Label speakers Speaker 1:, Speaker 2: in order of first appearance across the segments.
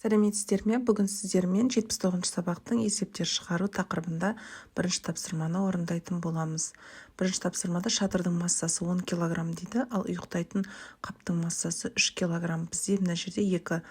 Speaker 1: Сәлеметсіздер ме? Бүгін сіздермен 79 сабақтың есептер шығару тақырыбында бірінші тапсырманы орындайтын боламыз. Бірінші тапсырмада шатырдың массасы 10 кг дейді, ал ұйықтайтын қаптың массасы 3 кг. Бізде мына жерде екі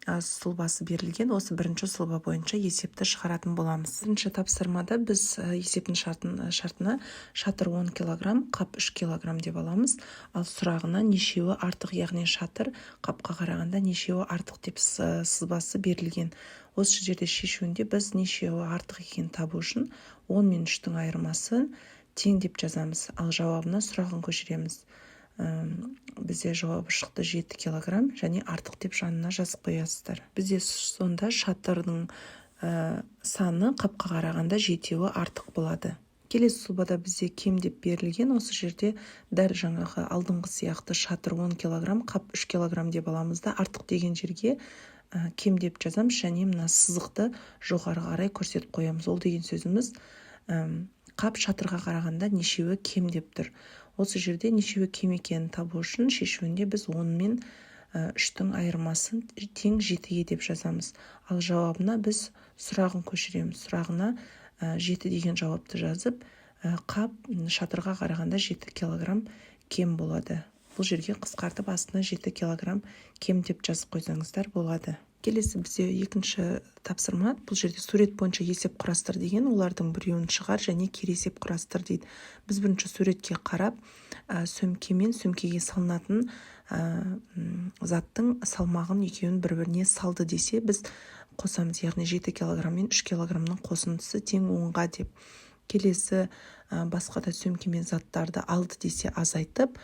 Speaker 1: сұлбасы берілген. Осы бірінші сұлба бойынша есепті шығаратын боламыз. Бірінші тапсырмада біз есептің шартына шатыр 10 кг, қап 3 кг деп аламыз. Ал сұрағына нешеуі артық, яғни шатыр қапқа қарағанда нешеуі артық деп сызбасы берілген. Осы жерде шешуінде біз нешеуі артық екенін табу үшін 10 мен 3-тің айырмасын тең деп жазамыз. Ал жауабына сұрағын көшіреміз. Бізде жауабы шықты 7 кг және артық деп жанына жазып қоясыздар. Бізде сонда шатырдың саны қапқа қарағанда 7-еуі артық болады. Келесі сұлбада бізде кем деп берілген. Осы жерде дәл жаңағы алдыңғы сияқты шатыр 10 кг, қап 3 кг деп аламыз да, артық деген жерге кем деп жазамыз және мына сызықты жоғары қарай көрсетіп қоямыз. Ол деген сөзіміз қап шатырға қарағанда нешеуі кем деп тұр. Осы жерде нешеуі кем екенін табу үшін шешуінде біз 10 мен 3-тің айырмасын тең 7-ге деп жазамыз. Ал жауабына біз сұрағын көшіреміз. Сұрағына 7 деген жауапты жазып, қап шатырға қарағанда 7 кг кем болады. Бұл жерге қысқартып астына 7 кг кем деп жазып қойсаңыздар болады. Келесі бізде екінші тапсырма. Бұл жерде сурет бойынша есеп құрастыр деген, олардың біреуін шығар және кері есеп құрастыр дейді. Біз бірінші суретке қарап, сөмке мен сөмкеге салынатын заттың салмағын екеуін бір-біріне салды десе, біз қосамыз, яғни 7 кг мен 3 кг-ның қосындысы тең 10-ға деп. Келесі басқа да сөмке мен заттарды алды десе азайтып,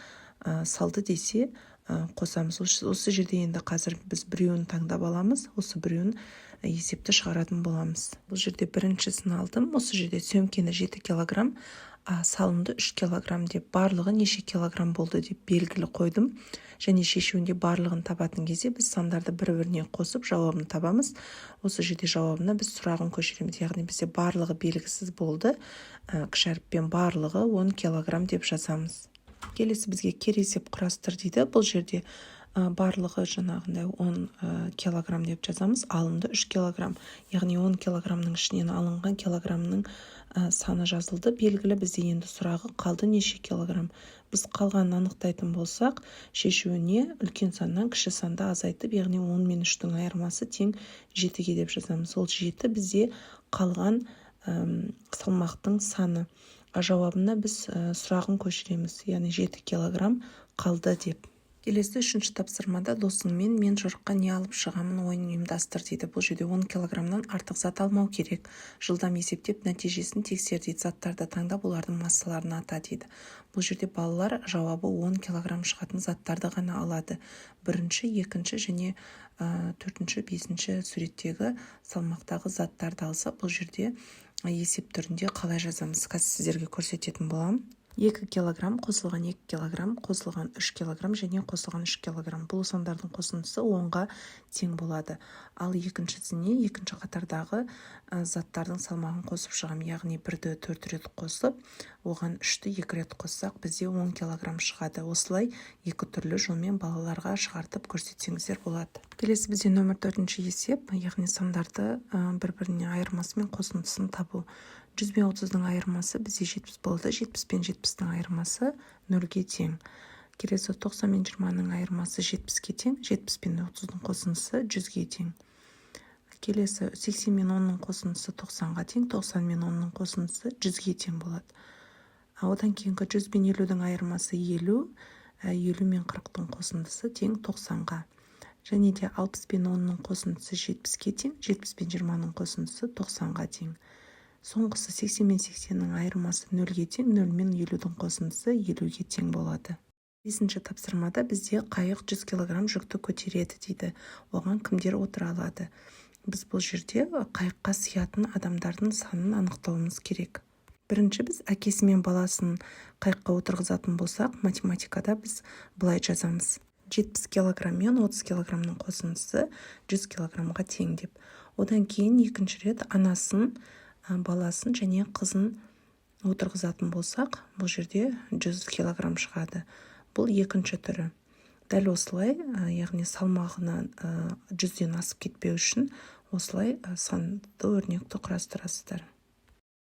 Speaker 1: салды десе қосамыз. Осы жерде енді қазір біз біреуін таңдап аламыз, осы біреуін есепті шығаратын боламыз. Бұл жерде біріншісін алдым. Осы жерде сөмкені 7 кг, салымды 3 кг деп, барлығы неше килограмм болды деп белгілі қойдым. Және шешуінде барлығын табатын кезде біз сандарды бір-біріне қосып жауабын табамыз. Осы жерде жауабына біз сұрағын көшіреміз, яғни бізде барлығы белгісіз болды. Кіші әріппен барлығы 10 кг деп жазамыз. Келесі бізге кері есеп құрастыр дейді. Бұл жерде барлығы жаңағындай 10 кг деп жазамыз. Алынды 3 кг, яғни 10 кг-ның ішінен алынған килограммның саны жазылды. Белгілі, бізде енді сұрағы қалды неше килограмм. Біз қалғанын анықтайтын болсақ, шешуіне үлкен саннан кіші санды азайтып, яғни 10 мен 3-тің айырмасы тең 7-ге деп жазамыз. Ол 7 бізде қалған салмақтың саны. Жауабына біз сұрағын көшіреміз, яғни 7 кг қалды деп. Келесі үшінші тапсырмада досыңмен мен жорыққа не алып шығамын ойын ұйымдастыр дейді. Бұл жерде 10 кг-нан артық зат алмау керек. Жылдам есептеп нәтижесін тексер дейді. Заттарды таңдап, олардың массаларын ата дейді. Бұл жерде балалар жауабы 10 кг шығатын заттарды ғана алады. Бірінші, екінші және төртінші, бесінші суреттегі салмақтағы заттарды алса, бұл жерде есеп түрінде қалай жазамыз? Қазір сіздерге көрсететін боламын. 2 кг қосылған 2 кг, қосылған 3 кг және қосылған 3 кг. Бұл сандардың қосындысы 10-ға тең болады. Ал екіншісіне екінші қатардағы заттардың салмағын қосып шығам, яғни 1-ді 4 рет қосып, оған 3-ті 2 рет қоссақ, бізде 10 кг шығады. Осылай екі түрлі жолмен балаларға шығартып көрсетсеңіздер болады. Келесі бізде нөмір 4-ші есеп, яғни сандарды бір-біріне айырмасы мен қосындысын табу. 100 бен 30-ның айырмасы бізде 70 болды. 70 пен 70-дің айырмасы 0-ге тең. Келесі 90 мен 20-ның айырмасы 70-ге тең. 70 пен 30-ның қосындысы 100-ге тең. Келесі 80 мен 10-ның қосындысы 90-ға тең. 90 мен 10-ның қосындысы 100-ге тең болады. Одан кейінгі 100 бен 50-дің айырмасы 50. 50 мен 40-тың қосындысы тең 90-ға. Және де 60 пен 10-ның қосындысы 70-ге тең. 70 пен 20-ның қосындысы 90-ға тең. Соңғысы 80 мен 80-ның айырмасы 0-ге тең, 0 мен 50-дің қосындысы 50-ге тең болады. Бесінші тапсырмада бізде қайық 100 кг жүкті көтереді дейді. Оған кімдер отыра алады? Біз бұл жерде қайыққа сиятын адамдардың санын анықтауымыз керек. Бірінші, біз әкесі мен баласын қайыққа отырғызатын болсақ, математикада біз былай жазамыз. 70 кг мен 30 кг-ның қосындысы 100 кг-ға тең деп. Одан кейін екінші рет анасын, баласын және қызын отырғызатын болсақ, бұл жерде 100 кг шығады. Бұл екінші түрі. дәл осылай яғни салмағынан 100-ден асып кетпеу үшін осылай санды өрнекті құрастырасыздар.